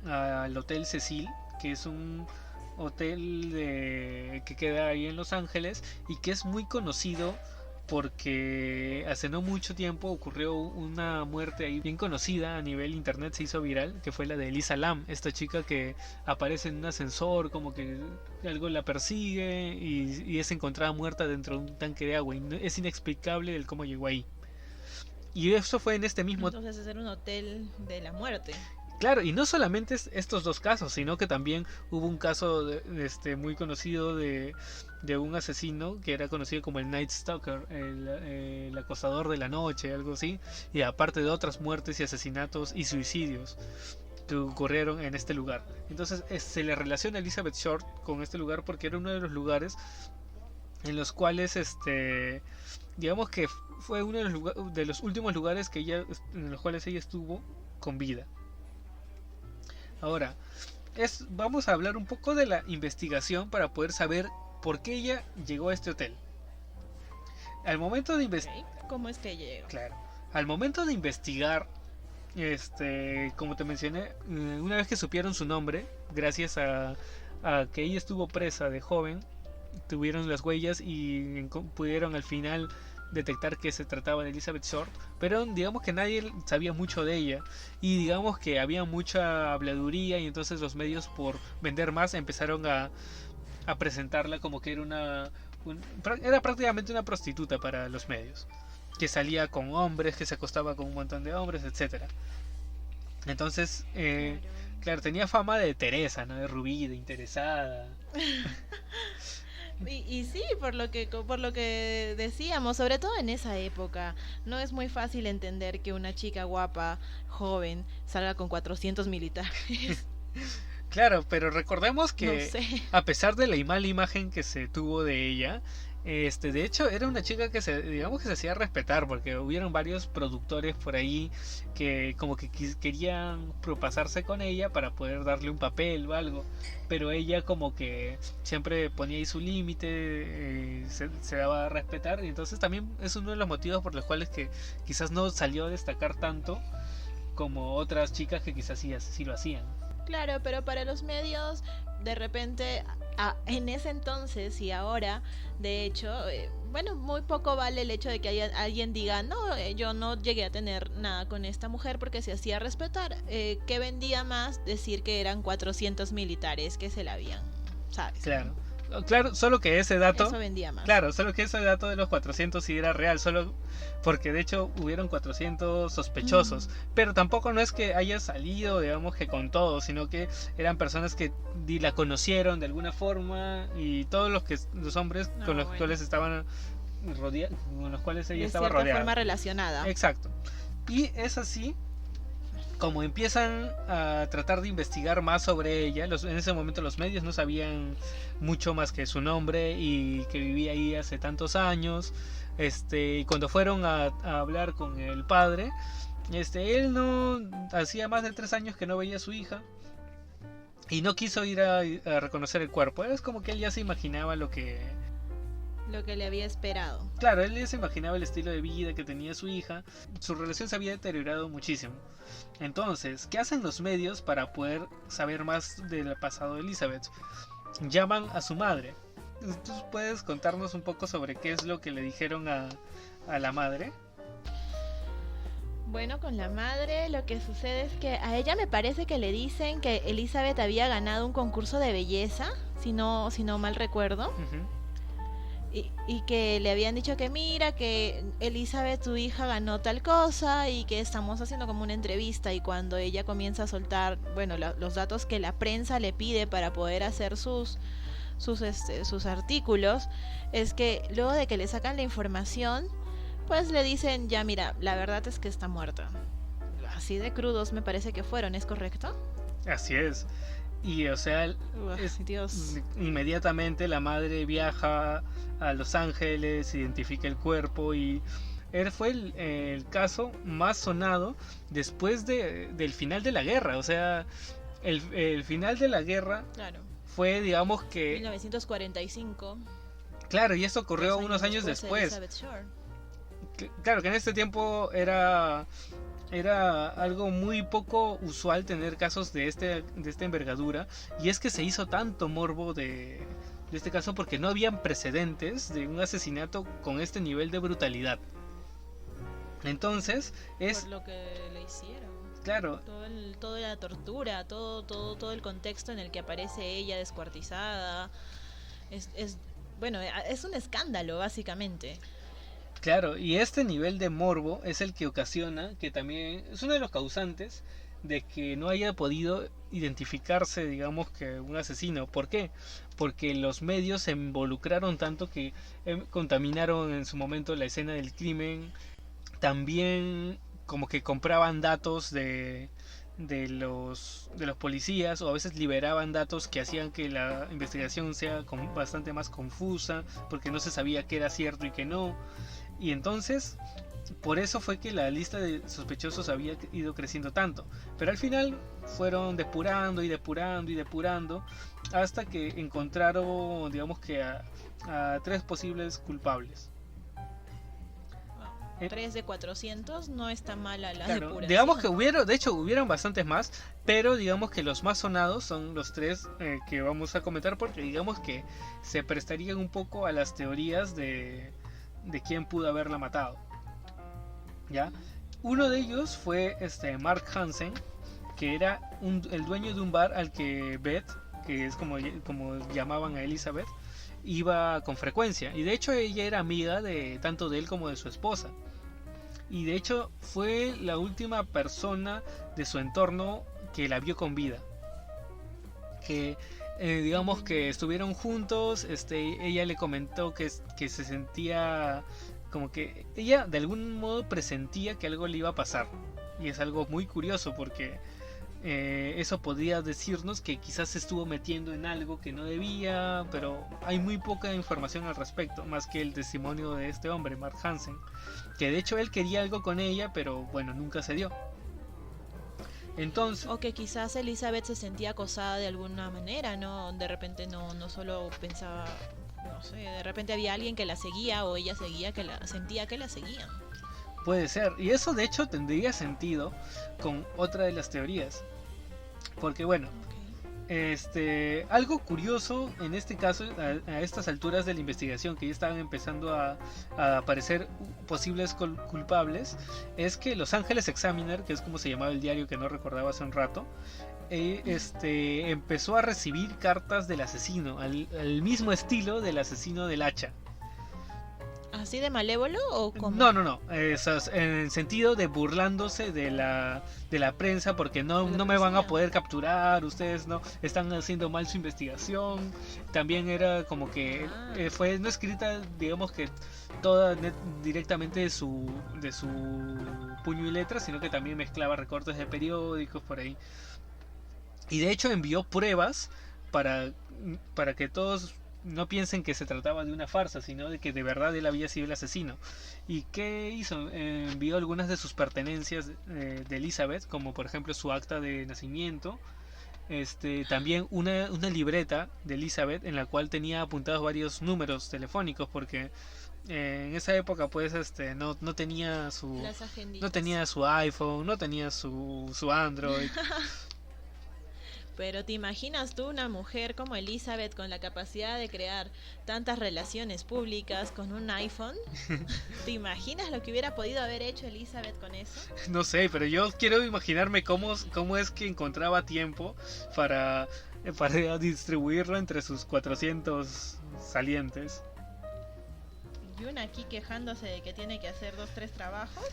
al Hotel Cecil, que es un hotel que queda ahí en Los Ángeles y que es muy conocido porque hace no mucho tiempo ocurrió una muerte ahí bien conocida a nivel internet, se hizo viral, que fue la de Elisa Lam, esta chica que aparece en un ascensor, como que algo la persigue y es encontrada muerta dentro de un tanque de agua. Y es inexplicable el cómo llegó ahí. Y eso fue en este mismo... Entonces es un hotel de la muerte. Claro, y no solamente estos dos casos, sino que también hubo un caso muy conocido de un asesino que era conocido como el Night Stalker, el acosador de la noche, algo así, y aparte de otras muertes y asesinatos y suicidios que ocurrieron en este lugar. Entonces se le relaciona a Elizabeth Short con este lugar porque era uno de los lugares en los cuales digamos que fue uno de los últimos lugares en los cuales ella estuvo con vida. Ahora, vamos a hablar un poco de la investigación para poder saber por qué ella llegó a este hotel. Al momento de investigar... ¿Cómo es que llegó? Claro. Al momento de investigar, como te mencioné, una vez que supieron su nombre, gracias a que ella estuvo presa de joven, tuvieron las huellas y pudieron al final detectar que se trataba de Elizabeth Short, pero digamos que nadie sabía mucho de ella y digamos que había mucha habladuría y entonces los medios, por vender más, empezaron a presentarla como que era prácticamente una prostituta para los medios, que salía con hombres, que se acostaba con un montón de hombres, etcétera. Entonces claro, tenía fama de Teresa, ¿no? De rubí, de interesada. Y sí, por lo que decíamos, sobre todo en esa época, no es muy fácil entender que una chica guapa, joven, salga con 400 militares. Claro, pero recordemos que No sé. a pesar de la mala imagen que se tuvo de ella, de hecho era una chica que digamos que se hacía respetar, porque hubieron varios productores por ahí que como que querían propasarse con ella para poder darle un papel o algo, pero ella como que siempre ponía ahí su límite, se daba a respetar, y entonces también es uno de los motivos por los cuales que quizás no salió a destacar tanto como otras chicas que quizás sí lo hacían. Claro, pero para los medios, de repente, en ese entonces y ahora, de hecho, bueno, muy poco vale el hecho de que alguien diga, no, yo no llegué a tener nada con esta mujer porque se hacía respetar. ¿Qué vendía más? Decir que eran 400 militares que se la habían, ¿sabes? Claro, solo que ese dato... Eso vendía más. Claro, solo que ese dato de los 400 sí era real, solo porque de hecho hubieron 400 sospechosos, pero tampoco no es que haya salido, digamos que con todo, sino que eran personas que la conocieron de alguna forma y todos los hombres con los cuales estaban rodeados, con los cuales ella estaba rodeada. De cierta forma relacionada. Exacto. Y es así como empiezan a tratar de investigar más sobre ella. En ese momento los medios no sabían mucho más que su nombre y que vivía ahí hace tantos años. Y cuando fueron a hablar con el padre, él no hacía más de 3 años que no veía a su hija y no quiso ir a reconocer el cuerpo. Es como que él ya se imaginaba lo que le había esperado. Claro, él ya se imaginaba el estilo de vida que tenía su hija. Su relación se había deteriorado muchísimo. Entonces, ¿qué hacen los medios para poder saber más del pasado de Elizabeth? Llaman a su madre. ¿Tú puedes contarnos un poco sobre qué es lo que le dijeron a la madre? Bueno, con la madre lo que sucede es que a ella me parece que le dicen que Elizabeth había ganado un concurso de belleza, si no mal recuerdo. Y que le habían dicho que mira, que Elizabeth, tu hija, ganó tal cosa y que estamos haciendo como una entrevista. Y cuando ella comienza a soltar, bueno, los datos que la prensa le pide para poder hacer sus artículos, es que luego de que le sacan la información, pues le dicen, ya mira, la verdad es que está muerta. Así de crudos me parece que fueron, ¿es correcto? Así es. Y o sea, Dios. Inmediatamente la madre viaja a Los Ángeles, identifica el cuerpo y él fue el caso más sonado después del final de la guerra. O sea, el final de la guerra, claro, fue, digamos que... 1945. Claro, y esto ocurrió unos años después. Claro, que en este tiempo era algo muy poco usual tener casos de esta envergadura, y es que se hizo tanto morbo de de este caso porque no habían precedentes de un asesinato con este nivel de brutalidad. Entonces es... Por lo que le hicieron. Claro. Toda la tortura, todo el contexto en el que aparece ella descuartizada. Bueno, es un escándalo, básicamente. Claro, y este nivel de morbo es el que ocasiona, que también es uno de los causantes de que no haya podido identificarse, digamos, que un asesino. ¿Por qué? Porque los medios se involucraron tanto que contaminaron en su momento la escena del crimen. También como que compraban datos de los policías, o a veces liberaban datos que hacían que la investigación sea bastante más confusa, porque no se sabía qué era cierto y qué no. Y entonces, por eso fue que la lista de sospechosos había ido creciendo tanto. Pero al final fueron depurando y depurando y depurando hasta que encontraron, digamos que a 3 posibles culpables. 3 de 400 no está mala la Claro, depuración. digamos que hubieron bastantes más, pero digamos que los más sonados son los 3 que vamos a comentar, porque digamos que se prestarían un poco a las teorías de quién pudo haberla matado. ¿Ya? Uno de ellos fue Mark Hansen, que era el dueño de un bar al que Beth, que es como llamaban a Elizabeth, iba con frecuencia. Y de hecho ella era amiga de tanto de él como de su esposa. Y de hecho fue la última persona de su entorno que la vio con vida. Que digamos que estuvieron juntos, ella le comentó que se sentía como que ella de algún modo presentía que algo le iba a pasar. Y es algo muy curioso porque eso podría decirnos que quizás se estuvo metiendo en algo que no debía, pero hay muy poca información al respecto, más que el testimonio de este hombre, Mark Hansen, que de hecho él quería algo con ella, pero bueno, nunca se dio. Entonces, o que quizás Elizabeth se sentía acosada de alguna manera, ¿no? De repente no solo pensaba, no sé, de repente había alguien que la seguía o ella sentía que la seguían. Puede ser, y eso de hecho tendría sentido con otra de las teorías. Porque bueno, algo curioso en este caso, a estas alturas de la investigación, que ya estaban empezando a aparecer posibles culpables, es que Los Angeles Examiner, que es como se llamaba el diario que no recordaba hace un rato, empezó a recibir cartas del asesino, al mismo estilo del asesino del hacha. ¿Así de malévolo o cómo? No. En el sentido de burlándose de la prensa, porque no me van a poder capturar, ustedes no están haciendo mal su investigación. También era como que fue no escrita, digamos que toda directamente de su puño y letra, sino que también mezclaba recortes de periódicos por ahí. Y de hecho envió pruebas para que todos no piensen que se trataba de una farsa, sino de que de verdad él había sido el asesino. ¿Y qué hizo? Envió algunas de sus pertenencias de Elizabeth, como por ejemplo su acta de nacimiento, también una libreta de Elizabeth en la cual tenía apuntados varios números telefónicos, porque en esa época pues no tenía su iPhone, no tenía su Android. Pero ¿te imaginas tú una mujer como Elizabeth con la capacidad de crear tantas relaciones públicas con un iPhone? ¿Te imaginas lo que hubiera podido haber hecho Elizabeth con eso? No sé, pero yo quiero imaginarme cómo es que encontraba tiempo para distribuirlo entre sus 400 salientes. Y una aquí quejándose de que tiene que hacer 2-3 trabajos,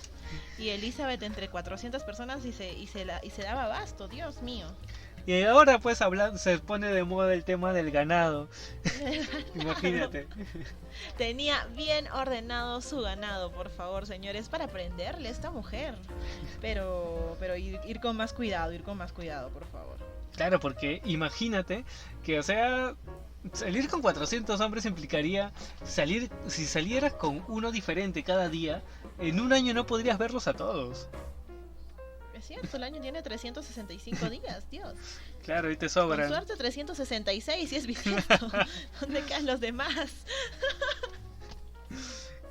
y Elizabeth entre 400 personas y se daba abasto, Dios mío. Y ahora pues se pone de moda el tema del ganado. Imagínate. Tenía bien ordenado su ganado, por favor, señores, para aprenderle a esta mujer. Pero ir con más cuidado, por favor. Claro, porque imagínate que, o sea, salir con 400 hombres implicaría si salieras con uno diferente cada día, en un año no podrías verlos a todos. Es cierto, el año tiene 365 días, Dios. Claro, y te sobran. Con suerte 366 si es bisiesto. ¿Dónde caen los demás?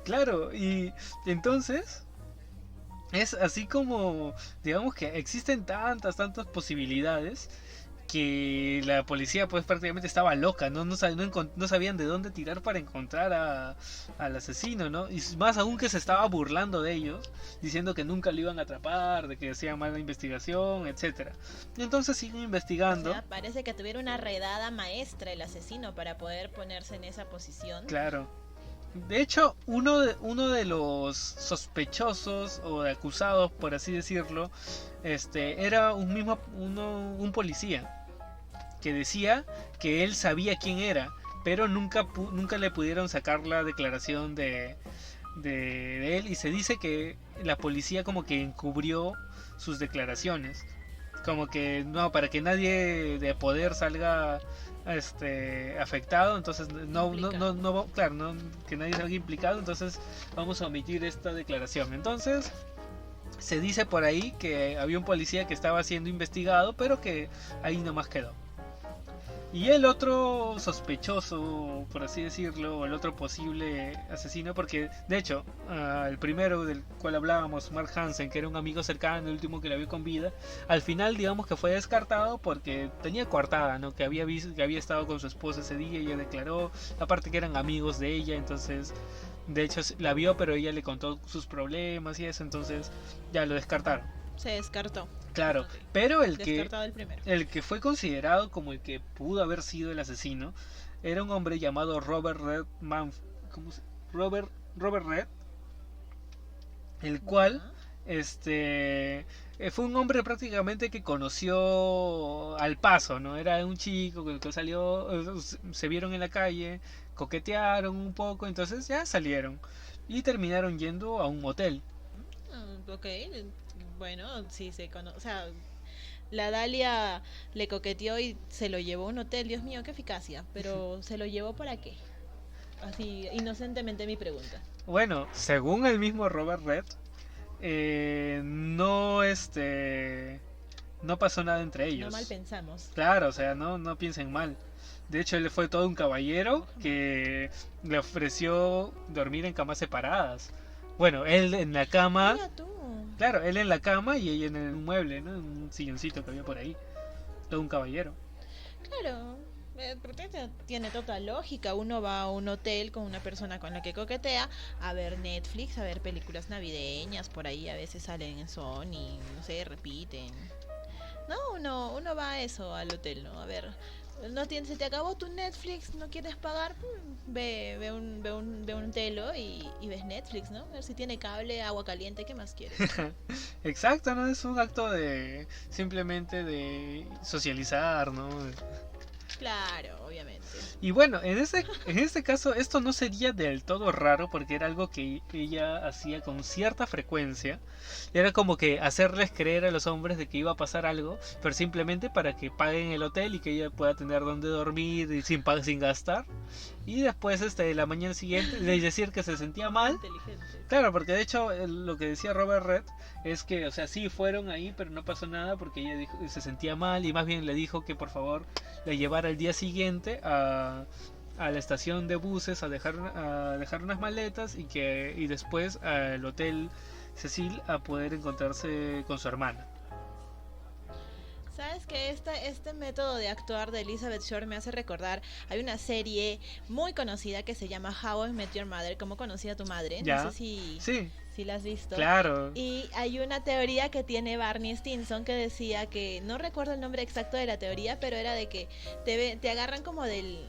Claro, y entonces es así como, digamos que existen tantas posibilidades que la policía pues prácticamente estaba loca, no sabían de dónde tirar para encontrar al asesino, ¿no? Y más aún que se estaba burlando de ellos, diciendo que nunca lo iban a atrapar, de que hacían mala investigación, etcétera. Y entonces siguen investigando. O sea, parece que tuviera una redada maestra el asesino para poder ponerse en esa posición. Claro. De hecho, uno de los sospechosos o de acusados, por así decirlo, era un policía que decía que él sabía quién era, pero nunca le pudieron sacar la declaración de él, y se dice que la policía como que encubrió sus declaraciones, como que no, para que nadie de poder salga afectado, entonces claro, que nadie salga implicado, entonces vamos a omitir esta declaración. Entonces se dice por ahí que había un policía que estaba siendo investigado, pero que ahí nomás quedó. Y el otro sospechoso, por así decirlo, el otro posible asesino, porque de hecho, el primero del cual hablábamos, Mark Hansen, que era un amigo cercano, el último que la vio con vida, al final digamos que fue descartado porque tenía coartada, ¿no? Que había estado con su esposa ese día y ella declaró, aparte que eran amigos de ella, entonces de hecho la vio, pero ella le contó sus problemas y eso, entonces ya lo descartaron. Se descartó. Claro, Okay. pero el que fue considerado como el que pudo haber sido el asesino era un hombre llamado Robert Red Robert Red, el cual fue un hombre prácticamente que conoció al paso, ¿no? Era un chico con el que salió, se vieron en la calle, coquetearon un poco, entonces ya salieron y terminaron yendo a un motel. Ok, bueno, sí se conoce, o sea, la Dalia le coqueteó y se lo llevó a un hotel. Dios mío, qué eficacia. Pero ¿se lo llevó para qué? Así, inocentemente mi pregunta. Bueno, según el mismo Robert Red, no pasó nada entre ellos. No mal pensamos. Claro, o sea, no piensen mal. De hecho, él fue todo un caballero que le ofreció dormir en camas separadas. Bueno, él en la cama. Mira tú. Claro, él en la cama y ella en el mueble, ¿no? Un silloncito que había por ahí. Todo un caballero. Claro, tiene toda lógica. Uno va a un hotel con una persona con la que coquetea a ver Netflix, a ver películas navideñas, por ahí a veces salen en Sony, no sé, repiten. No, uno va a eso, al hotel, ¿no? A ver, se te acabó tu Netflix, no quieres pagar, ve un telo y ves Netflix, ¿no? A ver si tiene cable, agua caliente, ¿qué más quieres? Exacto, ¿no? Es un acto de simplemente de socializar, ¿no? Claro, obviamente. Y bueno, en este caso esto no sería del todo raro porque era algo que ella hacía con cierta frecuencia. Era como que hacerles creer a los hombres de que iba a pasar algo, pero simplemente para que paguen el hotel y que ella pueda tener donde dormir y sin gastar. Y después la mañana siguiente decir que se sentía mal. Claro, porque de hecho lo que decía Robert Red es que, o sea, sí fueron ahí, pero no pasó nada porque ella se sentía mal y más bien le dijo que por favor le llevara el día siguiente a la estación de buses a dejar unas maletas y después al hotel Cecil a poder encontrarse con su hermana. ¿Sabes que este método de actuar de Elizabeth Short me hace recordar? Hay una serie muy conocida que se llama How I Met Your Mother, ¿Cómo conocí a tu madre? ¿Ya? No sé si la has visto. Claro. Y hay una teoría que tiene Barney Stinson que decía que, no recuerdo el nombre exacto de la teoría, pero era de que te agarran como del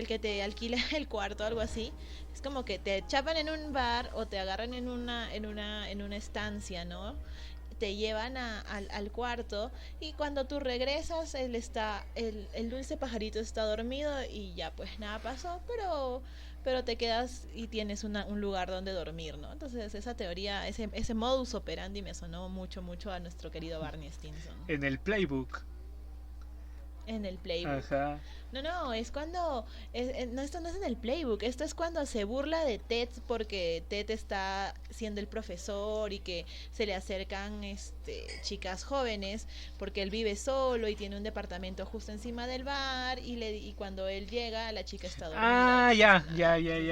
que te alquila el cuarto, algo así. Es como que te chapan en un bar o te agarran en una estancia, ¿no? Te llevan al cuarto y cuando tú regresas el dulce pajarito está dormido y ya pues nada pasó, pero te quedas y tienes un lugar donde dormir, ¿no? Entonces esa teoría, ese modus operandi me sonó mucho a nuestro querido Barney Stinson. En el playbook. Ajá. No, es cuando esto no es en el playbook, esto es cuando se burla de Ted porque Ted está siendo el profesor y que se le acercan chicas jóvenes porque él vive solo y tiene un departamento justo encima del bar y cuando él llega la chica está dormida. Ah, ya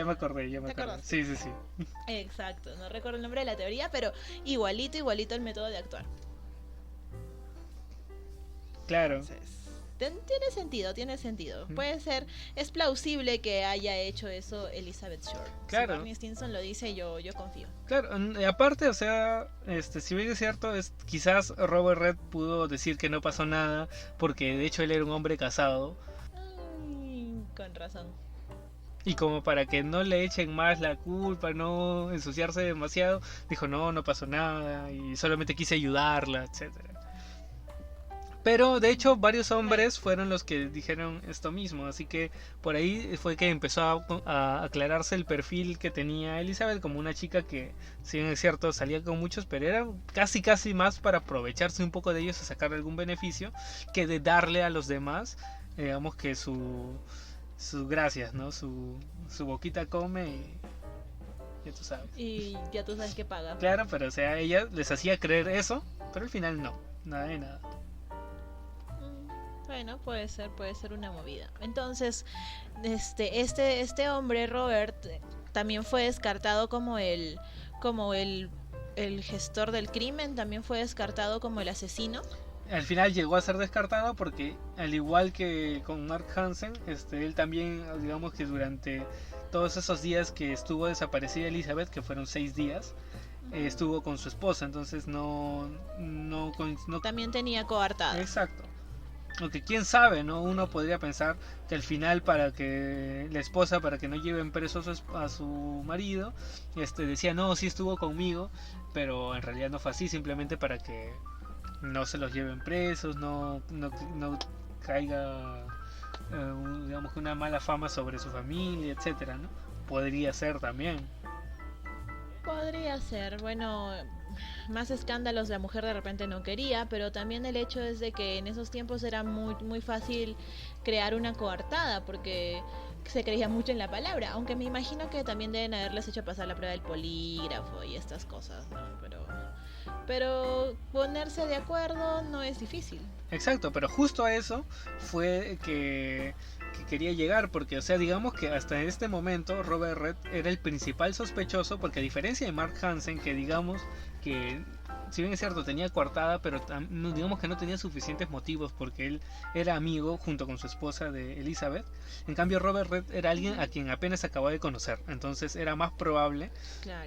me acordé, ¿Te acordás? Sí. Exacto, no recuerdo el nombre de la teoría, pero igualito el método de actuar. Claro. Entonces, tiene sentido. Mm. Puede ser, es plausible que haya hecho eso Elizabeth Shore. Claro. Si Barney Stinson lo dice, yo confío. Claro, aparte, o sea, si bien es cierto, quizás Robert Red pudo decir que no pasó nada, porque de hecho él era un hombre casado, Ay, con razón. y como para que no le echen más la culpa, no ensuciarse demasiado, dijo no pasó nada, y solamente quise ayudarla, etcétera. Pero de hecho varios hombres fueron los que dijeron esto mismo, así que por ahí fue que empezó a aclararse el perfil que tenía Elizabeth como una chica que, si bien es cierto, salía con muchos, pero era casi más para aprovecharse un poco de ellos, a sacar algún beneficio, que de darle a los demás, digamos que sus gracias, ¿no? Su boquita come y ya tú sabes. Y ya tú sabes que paga. Claro, pero o sea, ella les hacía creer eso, pero al final no, nada de nada. Bueno, puede ser una movida. Entonces, este hombre, Robert, también fue descartado como el gestor del crimen, también fue descartado como el asesino. Al final llegó a ser descartado porque, al igual que con Mark Hansen, él también, digamos que durante todos esos días que estuvo desaparecida Elizabeth, que fueron 6 días, estuvo con su esposa, entonces no también tenía coartada. Exacto. Aunque quién sabe, ¿no? Uno podría pensar que al final, para que la esposa, para que no lleven preso a su marido, decía no, sí estuvo conmigo, pero en realidad no fue así, simplemente para que no se los lleven presos, no caiga digamos que una mala fama sobre su familia, etcétera, ¿no? Podría ser también. Podría ser, bueno, más escándalos la mujer de repente no quería, pero también el hecho es de que en esos tiempos era muy fácil crear una coartada porque se creía mucho en la palabra, aunque me imagino que también deben haberles hecho pasar la prueba del polígrafo y estas cosas, ¿no? Pero ponerse de acuerdo no es difícil. Exacto, pero justo a eso fue que quería llegar, porque, o sea, digamos que hasta este momento Robert Red era el principal sospechoso, porque a diferencia de Mark Hansen, que digamos que, si bien es cierto, tenía coartada, pero digamos que no tenía suficientes motivos, porque él era amigo junto con su esposa de Elizabeth. En cambio, Robert Red era alguien a quien apenas acababa de conocer, entonces era más probable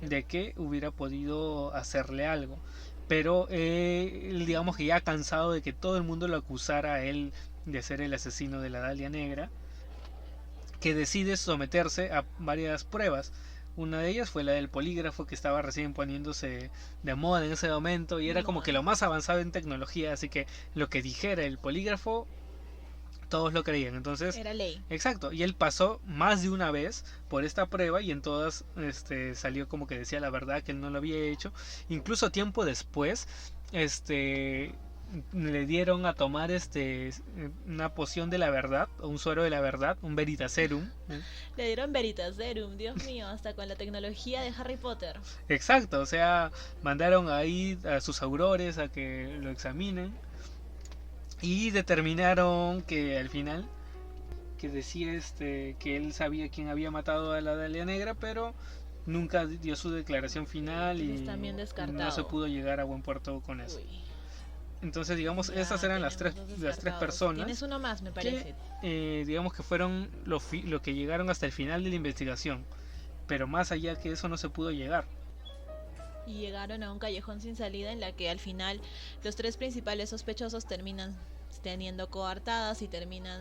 de que hubiera podido hacerle algo. Pero él, digamos que ya cansado de que todo el mundo lo acusara a él de ser el asesino de la Dalia Negra, que decide someterse a varias pruebas. Una de ellas fue la del polígrafo, que estaba recién poniéndose de moda en ese momento y era como que lo más avanzado en tecnología, así que lo que dijera el polígrafo todos lo creían, entonces era ley. Exacto, y él pasó más de una vez por esta prueba y en todas salió como que decía la verdad, que él no lo había hecho. Incluso tiempo después le dieron a tomar una poción de la verdad, o un suero de la verdad, un Veritaserum. Le dieron Veritaserum, Dios mío, hasta con la tecnología de Harry Potter. Exacto, o sea, mandaron ahí a sus aurores a que lo examinen y determinaron que al final, que decía que él sabía quién había matado a la Dalia Negra, pero nunca dio su declaración final y no se pudo llegar a buen puerto con eso. Uy. Entonces, digamos, esas eran las tres personas. Tienes uno más, me parece. Que, digamos que fueron lo que llegaron hasta el final de la investigación, pero más allá que eso no se pudo llegar. Y llegaron a un callejón sin salida en la que al final los tres principales sospechosos terminan teniendo coartadas y terminan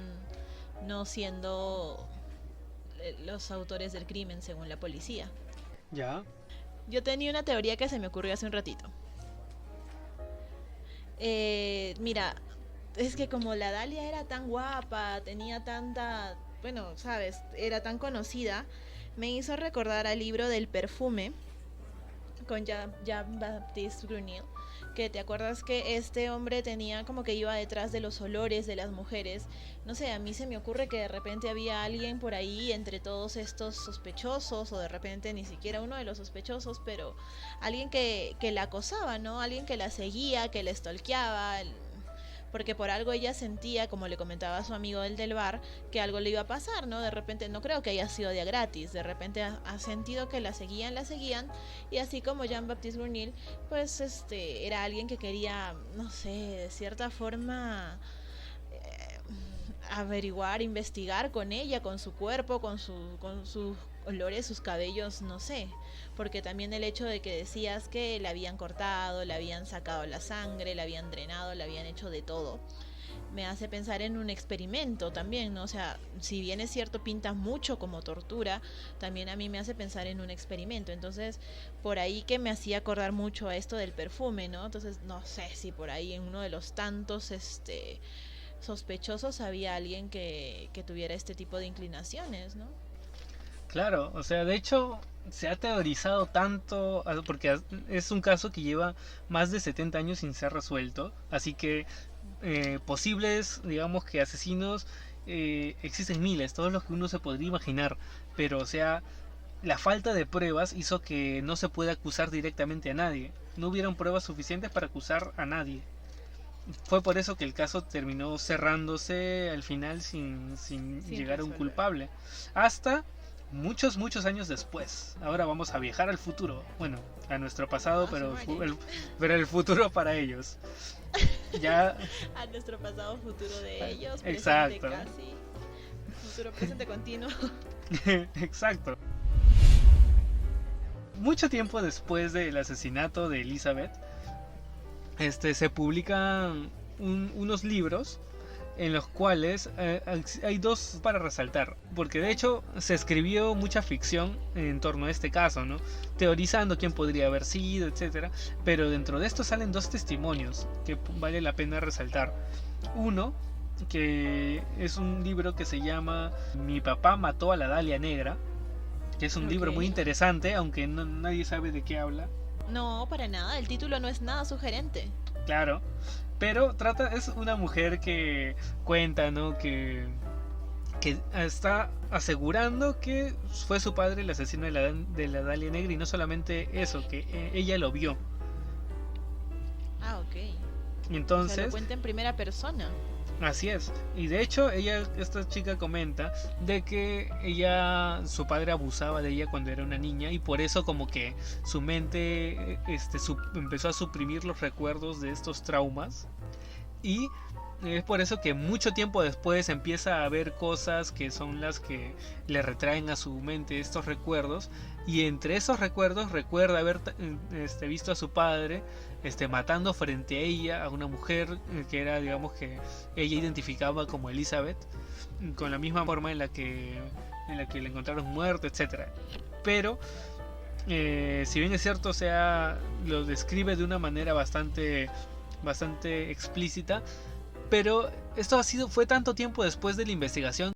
no siendo los autores del crimen según la policía. Ya. Yo tenía una teoría que se me ocurrió hace un ratito. Mira, es que como la Dalia era tan guapa, tenía tanta, bueno, sabes, era tan conocida, me hizo recordar al libro del perfume con Jean-Baptiste Grunil, que te acuerdas que este hombre tenía como que iba detrás de los olores de las mujeres. No sé, a mí se me ocurre que de repente había alguien por ahí entre todos estos sospechosos, o de repente ni siquiera uno de los sospechosos, pero alguien que la acosaba, ¿no? Alguien que la seguía, que la stalkeaba, porque por algo ella sentía, como le comentaba a su amigo el del bar, que algo le iba a pasar, ¿no? De repente, no creo que haya sido de a gratis, de repente ha sentido que la seguían, y así como Jean-Baptiste Grunil, pues era alguien que quería, no sé, de cierta forma averiguar, investigar con ella, con su cuerpo, con sus olores, sus cabellos, no sé. Porque también el hecho de que decías que le habían cortado, le habían sacado la sangre, le habían drenado, le habían hecho de todo, me hace pensar en un experimento también, ¿no? O sea, si bien es cierto, pinta mucho como tortura, también a mí me hace pensar en un experimento. Entonces, por ahí que me hacía acordar mucho a esto del perfume, ¿no? Entonces, no sé si por ahí en uno de los tantos, sospechosos había alguien que tuviera este tipo de inclinaciones, ¿no? Claro, o sea, de hecho se ha teorizado tanto, porque es un caso que lleva más de 70 años sin ser resuelto, así que posibles, digamos que asesinos, existen miles, todos los que uno se podría imaginar, pero o sea, la falta de pruebas hizo que no se pueda acusar directamente a nadie, no hubieron pruebas suficientes para acusar a nadie. Fue por eso que el caso terminó cerrándose al final sin Sin llegar a un resolver. culpable. Hasta muchos años después. Ahora vamos a viajar al futuro. Bueno, a nuestro pasado, Ah, su madre. pero el futuro para ellos. Ya, A nuestro pasado, futuro de ellos, presente exacto. casi, futuro presente continuo. Exacto. Mucho tiempo después del asesinato de Elizabeth, se publican unos libros en los cuales hay dos para resaltar, porque de hecho se escribió mucha ficción en torno a este caso, ¿no? Teorizando quién podría haber sido, etcétera, pero dentro de esto salen dos testimonios que vale la pena resaltar. Uno, que es un libro que se llama Mi papá mató a la Dalia Negra, que es un Ok. libro muy interesante, aunque nadie sabe de qué habla. No, para nada, el título no es nada sugerente. Claro, pero es una mujer que cuenta, ¿no? Que está asegurando que fue su padre el asesino de la Dalia Negra, y no solamente eso, que ella lo vio. Ah, ok. Y O sea, lo entonces, cuenta en primera persona. así es. Y de hecho, esta chica comenta de que su padre abusaba de ella cuando era una niña, y por eso como que su mente empezó a suprimir los recuerdos de estos traumas. Y es por eso que mucho tiempo después empieza a ver cosas que son las que le retraen a su mente estos recuerdos. Y entre esos recuerdos recuerda haber visto a su padre matando frente a ella a una mujer que era, digamos, que ella identificaba como Elizabeth, con la misma forma en la que le encontraron muerto, etcétera. Pero si bien es cierto, o sea, lo describe de una manera bastante explícita, pero esto fue tanto tiempo después de la investigación